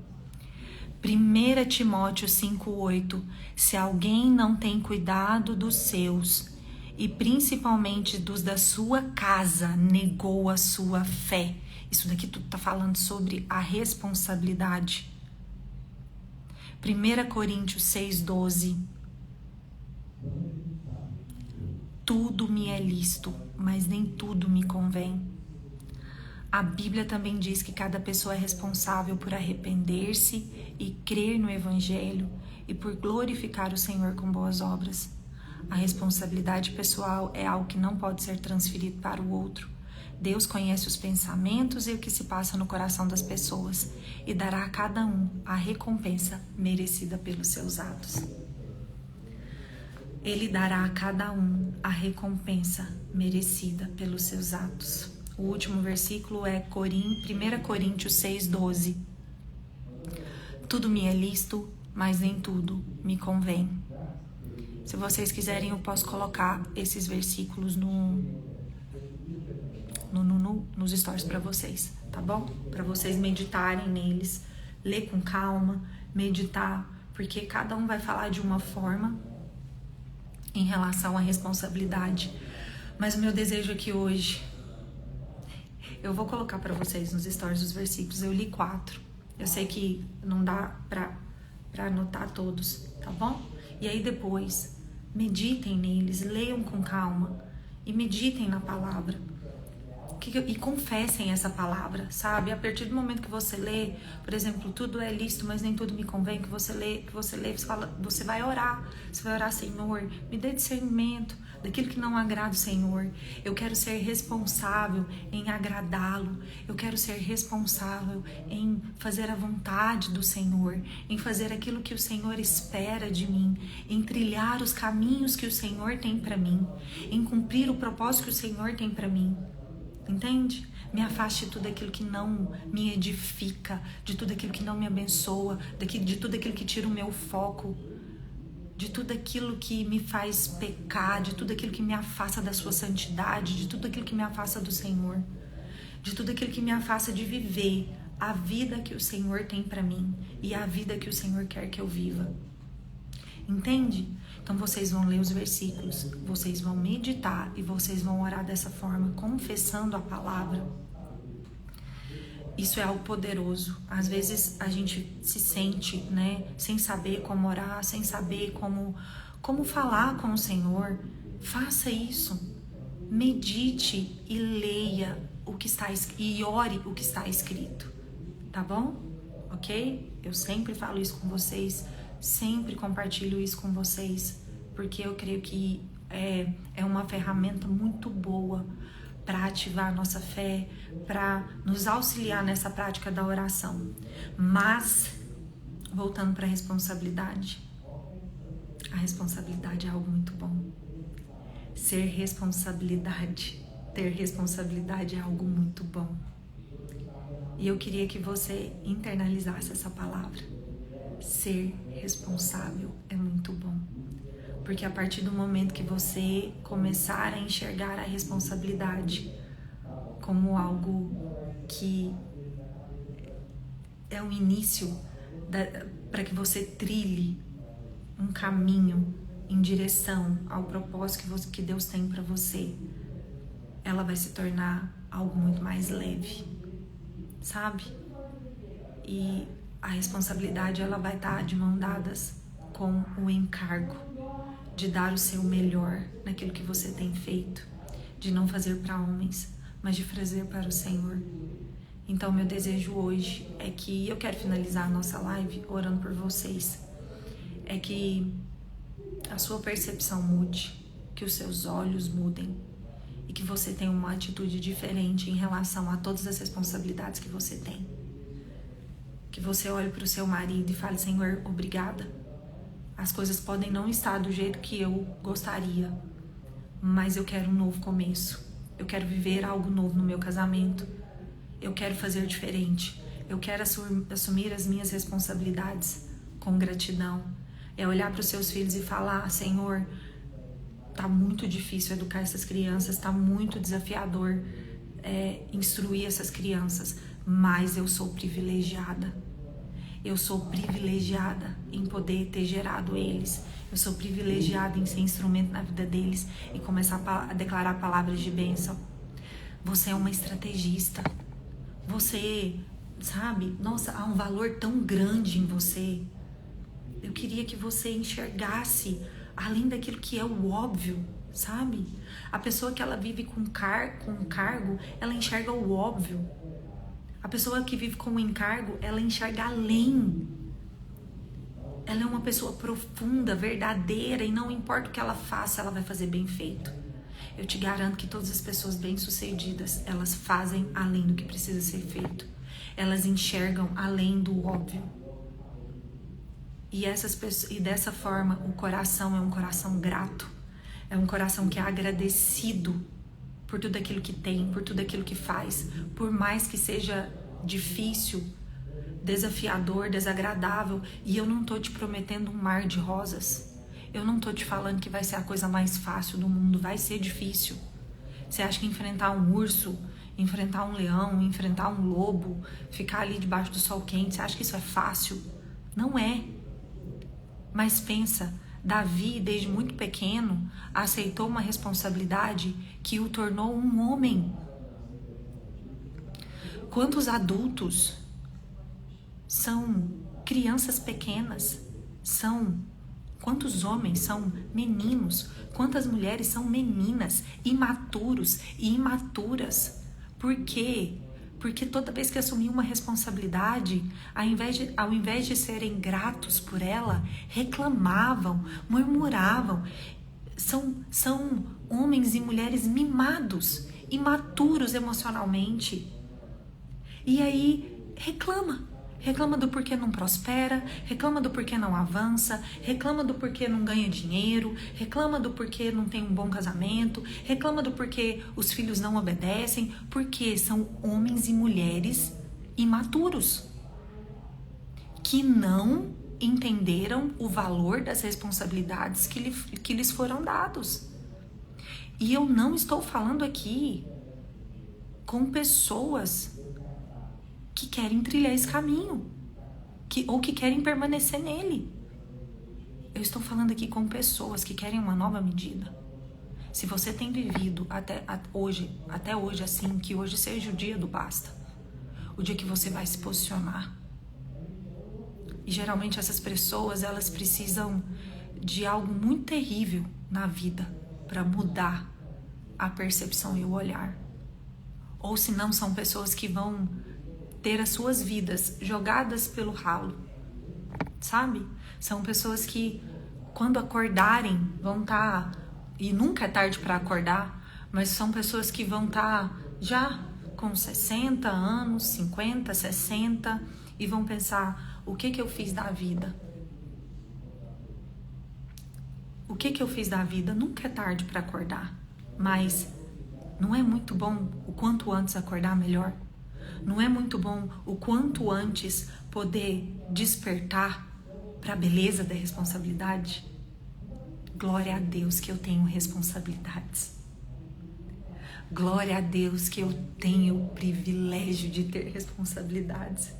1 Timóteo 5:8. Se alguém não tem cuidado dos seus, e principalmente dos da sua casa, negou a sua fé. Isso daqui tudo tá falando sobre a responsabilidade. 1 Coríntios 6:12. Tudo me é lícito, mas nem tudo me convém. A Bíblia também diz que cada pessoa é responsável por arrepender-se e crer no Evangelho e por glorificar o Senhor com boas obras. A responsabilidade pessoal é algo que não pode ser transferido para o outro. Deus conhece os pensamentos e o que se passa no coração das pessoas e dará a cada um a recompensa merecida pelos seus atos. Ele dará a cada um a recompensa merecida pelos seus atos. O último versículo é 1 Coríntios 6:12. Tudo me é lícito, mas nem tudo me convém. Se vocês quiserem, eu posso colocar esses versículos nos stories para vocês, tá bom? Para vocês meditarem neles, ler com calma, meditar, porque cada um vai falar de uma forma em relação à responsabilidade. Mas o meu desejo é que hoje eu vou colocar para vocês nos stories os versículos. Eu li 4. Eu sei que não dá para anotar todos, tá bom? E aí depois, meditem neles, leiam com calma e meditem na palavra. E confessem essa palavra, sabe? A partir do momento que você lê, por exemplo, tudo é lícito, mas nem tudo me convém, que você lê, você vai orar. Você vai orar, Senhor, me dê discernimento daquilo que não agrada o Senhor. Eu quero ser responsável em agradá-lo. Eu quero ser responsável em fazer a vontade do Senhor, em fazer aquilo que o Senhor espera de mim, em trilhar os caminhos que o Senhor tem para mim, em cumprir o propósito que o Senhor tem para mim. Entende? Me afaste de tudo aquilo que não me edifica, de tudo aquilo que não me abençoa, de tudo aquilo que tira o meu foco, de tudo aquilo que me faz pecar, de tudo aquilo que me afasta da sua santidade, de tudo aquilo que me afasta do Senhor, de tudo aquilo que me afasta de viver a vida que o Senhor tem para mim e a vida que o Senhor quer que eu viva. Entende? Então vocês vão ler os versículos, vocês vão meditar e vocês vão orar dessa forma, confessando a palavra. Isso é algo poderoso. Às vezes a gente se sente, né, sem saber como orar, sem saber como falar com o Senhor. Faça isso. Medite e leia o que está e ore o que está escrito. Tá bom? Ok? Eu sempre falo isso com vocês. Sempre compartilho isso com vocês, porque eu creio que é uma ferramenta muito boa para ativar a nossa fé, para nos auxiliar nessa prática da oração. Mas, voltando para a responsabilidade é algo muito bom. Ter responsabilidade é algo muito bom. E eu queria que você internalizasse essa palavra. Ser responsável é muito bom, porque a partir do momento que você começar a enxergar a responsabilidade como algo que é o início para que você trilhe um caminho em direção ao propósito que Deus tem para você, ela vai se tornar algo muito mais leve, sabe? E a responsabilidade, ela vai estar de mão dadas com o encargo de dar o seu melhor naquilo que você tem feito, de não fazer para homens, mas de fazer para o Senhor. Então, meu desejo hoje é que eu quero finalizar a nossa live orando por vocês. É que a sua percepção mude, que os seus olhos mudem e que você tenha uma atitude diferente em relação a todas as responsabilidades que você tem. Que você olhe para o seu marido e fale: Senhor, obrigada. As coisas podem não estar do jeito que eu gostaria, mas eu quero um novo começo. Eu quero viver algo novo no meu casamento. Eu quero fazer diferente. Eu quero assumir as minhas responsabilidades com gratidão. É olhar para os seus filhos e falar: Senhor, tá muito difícil educar essas crianças, tá muito desafiador instruir essas crianças, mas eu sou privilegiada. Eu sou privilegiada em poder ter gerado eles. Eu sou privilegiada em ser instrumento na vida deles e começar a declarar palavras de bênção. Você é uma estrategista. Você, sabe? Nossa, há um valor tão grande em você. Eu queria que você enxergasse além daquilo que é o óbvio, sabe? A pessoa que ela vive com cargo, ela enxerga o óbvio. A pessoa que vive com o encargo, ela enxerga além. Ela é uma pessoa profunda, verdadeira, e não importa o que ela faça, ela vai fazer bem feito. Eu te garanto que todas as pessoas bem-sucedidas, elas fazem além do que precisa ser feito. Elas enxergam além do óbvio. E dessa forma, o coração é um coração grato. É um coração que é agradecido por tudo aquilo que tem, por tudo aquilo que faz. Por mais que seja difícil, desafiador, desagradável. E eu não tô te prometendo um mar de rosas. Eu não tô te falando que vai ser a coisa mais fácil do mundo. Vai ser difícil. Você acha que enfrentar um urso, enfrentar um leão, enfrentar um lobo, ficar ali debaixo do sol quente, você acha que isso é fácil? Não é. Mas pensa, Davi, desde muito pequeno, aceitou uma responsabilidade que o tornou um homem. Quantos adultos são crianças pequenas? Quantos homens são meninos? Quantas mulheres são meninas, imaturos e imaturas? Por quê? Porque toda vez que assumiam uma responsabilidade, ao invés de serem gratos por ela, reclamavam, murmuravam. São homens e mulheres mimados, imaturos emocionalmente. E aí reclama do porquê não prospera, reclama do porquê não avança, reclama do porquê não ganha dinheiro, reclama do porquê não tem um bom casamento, reclama do porquê os filhos não obedecem, porque são homens e mulheres imaturos, que não entenderam o valor das responsabilidades que lhes foram dados. E eu não estou falando aqui com pessoas que querem trilhar esse caminho, ou que querem permanecer nele. Eu estou falando aqui com pessoas que querem uma nova medida. Se você tem vivido até hoje assim, que hoje seja o dia do basta, o dia que você vai se posicionar. E geralmente essas pessoas, elas precisam de algo muito terrível na vida para mudar a percepção e o olhar. Ou se não, são pessoas que vão ter as suas vidas jogadas pelo ralo, sabe? São pessoas que, quando acordarem, vão estar... E nunca é tarde para acordar, mas são pessoas que vão estar já com 60 anos, 50, 60, e vão pensar: o que eu fiz da vida? O que eu fiz da vida? Nunca é tarde para acordar, mas não é muito bom o quanto antes acordar melhor? Não é muito bom o quanto antes poder despertar para a beleza da responsabilidade? Glória a Deus que eu tenho responsabilidades. Glória a Deus que eu tenho o privilégio de ter responsabilidades.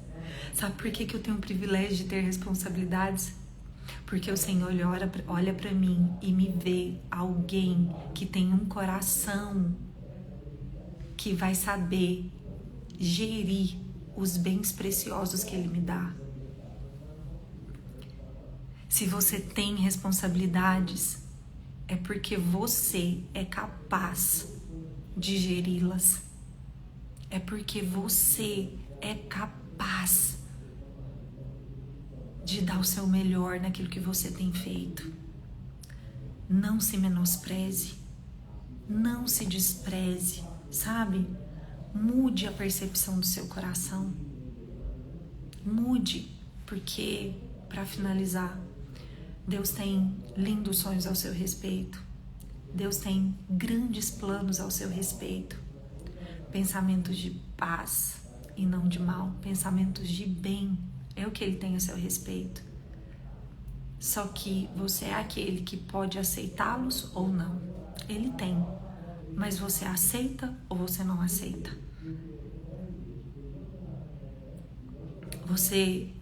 Sabe por que eu tenho o privilégio de ter responsabilidades? Porque o Senhor olha para mim e me vê alguém que tem um coração que vai saber gerir os bens preciosos que Ele me dá. Se você tem responsabilidades, é porque você é capaz de geri-las. É porque você é capaz de dar o seu melhor naquilo que você tem feito. Não se menospreze, não se despreze, sabe? Mude a percepção do seu coração. Mude, porque, para finalizar, Deus tem lindos sonhos ao seu respeito. Deus tem grandes planos ao seu respeito. Pensamentos de paz e não de mal. Pensamentos de bem é o que Ele tem a seu respeito. Só que você é aquele que pode aceitá-los ou não. Ele tem. Mas você aceita ou você não aceita? Você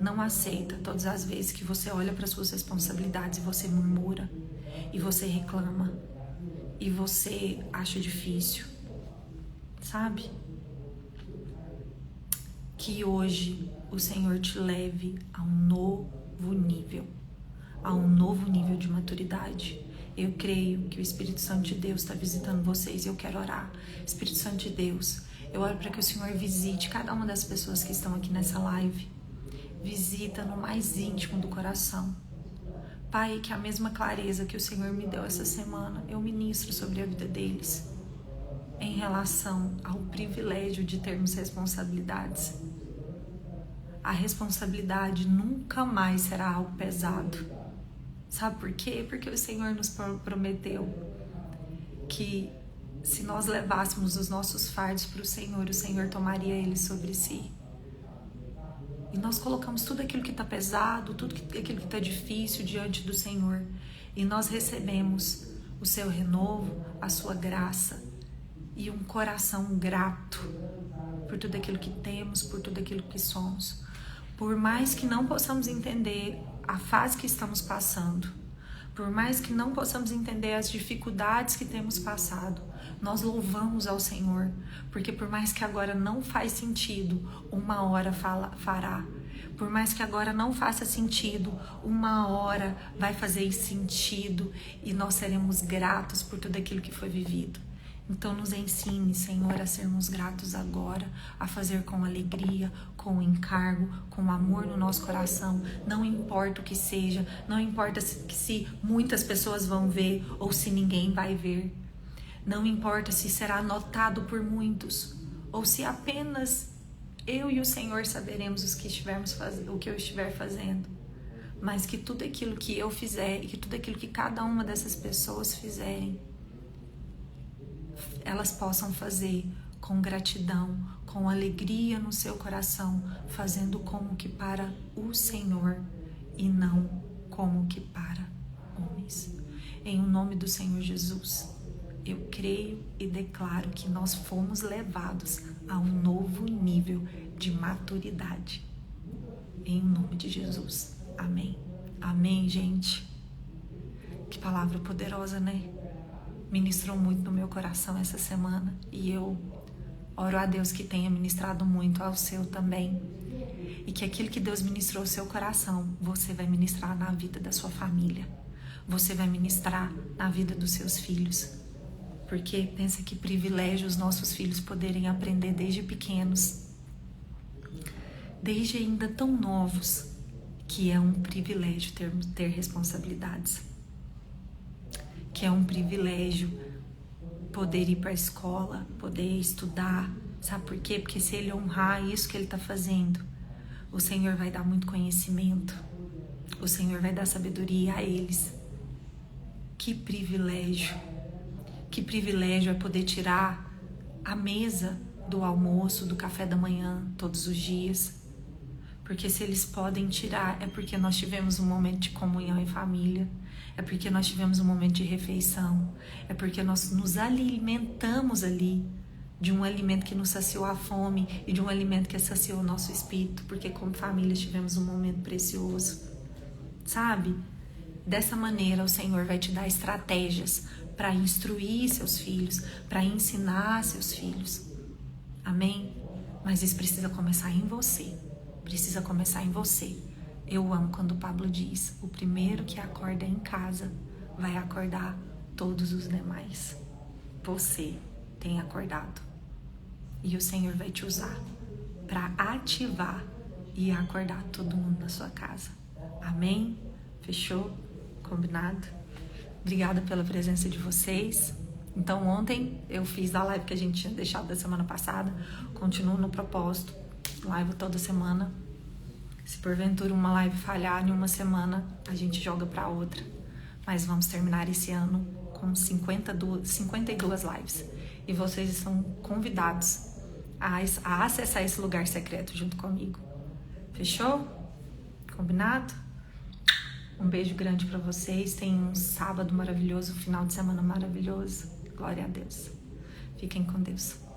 não aceita todas as vezes que você olha para suas responsabilidades e você murmura, e você reclama, e você acha difícil, sabe? Que hoje o Senhor te leve a um novo nível, de maturidade. Eu creio que o Espírito Santo de Deus está visitando vocês e eu quero orar. Espírito Santo de Deus, eu oro para que o Senhor visite cada uma das pessoas que estão aqui nessa live. Visita no mais íntimo do coração. Pai, que a mesma clareza que o Senhor me deu essa semana, eu ministro sobre a vida deles, em relação ao privilégio de termos responsabilidades. A responsabilidade nunca mais será algo pesado. Sabe por quê? Porque o Senhor nos prometeu que se nós levássemos os nossos fardos para o Senhor tomaria eles sobre si. E nós colocamos tudo aquilo que está pesado, tudo aquilo que está difícil diante do Senhor. E nós recebemos o seu renovo, a sua graça e um coração grato por tudo aquilo que temos, por tudo aquilo que somos. Por mais que não possamos entender a fase que estamos passando, por mais que não possamos entender as dificuldades que temos passado, nós louvamos ao Senhor, porque por mais que agora não faz sentido, uma hora fará. Por mais que agora não faça sentido, uma hora vai fazer sentido e nós seremos gratos por tudo aquilo que foi vivido. Então nos ensine, Senhor, a sermos gratos agora, a fazer com alegria, com encargo, com amor no nosso coração. Não importa o que seja, não importa se muitas pessoas vão ver ou se ninguém vai ver. Não importa se será notado por muitos ou se apenas eu e o Senhor saberemos o que eu estiver fazendo. Mas que tudo aquilo que eu fizer e que tudo aquilo que cada uma dessas pessoas fizerem, elas possam fazer com gratidão, com alegria no seu coração, fazendo como que para o Senhor e não como que para homens. Em nome do Senhor Jesus, eu creio e declaro que nós fomos levados a um novo nível de maturidade. Em nome de Jesus. Amém. Amém, gente. Que palavra poderosa, né? Ministrou muito no meu coração essa semana e eu oro a Deus que tenha ministrado muito ao seu também. E que aquilo que Deus ministrou ao seu coração, você vai ministrar na vida da sua família. Você vai ministrar na vida dos seus filhos. Porque pensa que privilégio os nossos filhos poderem aprender desde pequenos, desde ainda tão novos, que é um privilégio ter responsabilidades. Que é um privilégio poder ir para a escola, poder estudar. Sabe por quê? Porque se ele honrar isso que ele está fazendo, o Senhor vai dar muito conhecimento. O Senhor vai dar sabedoria a eles. Que privilégio! Que privilégio é poder tirar a mesa do almoço, do café da manhã, todos os dias. Porque se eles podem tirar, é porque nós tivemos um momento de comunhão em família. É porque nós tivemos um momento de refeição. É porque nós nos alimentamos ali de um alimento que nos saciou a fome e de um alimento que saciou o nosso espírito. Porque como família tivemos um momento precioso. Sabe? Dessa maneira o Senhor vai te dar estratégias para instruir seus filhos, para ensinar seus filhos. Amém? Mas isso precisa começar em você. Precisa começar em você. Eu amo quando o Pablo diz: o primeiro que acorda em casa vai acordar todos os demais. Você tem acordado. E o Senhor vai te usar para ativar e acordar todo mundo na sua casa. Amém? Fechou? Combinado? Obrigada pela presença de vocês. Então ontem eu fiz a live que a gente tinha deixado da semana passada. Continuo no propósito. Live toda semana. Se porventura uma live falhar em uma semana, a gente joga para outra. Mas vamos terminar esse ano com 52 lives. E vocês estão convidados a acessar esse lugar secreto junto comigo. Fechou? Combinado? Um beijo grande para vocês. Tenham um sábado maravilhoso, um final de semana maravilhoso. Glória a Deus. Fiquem com Deus.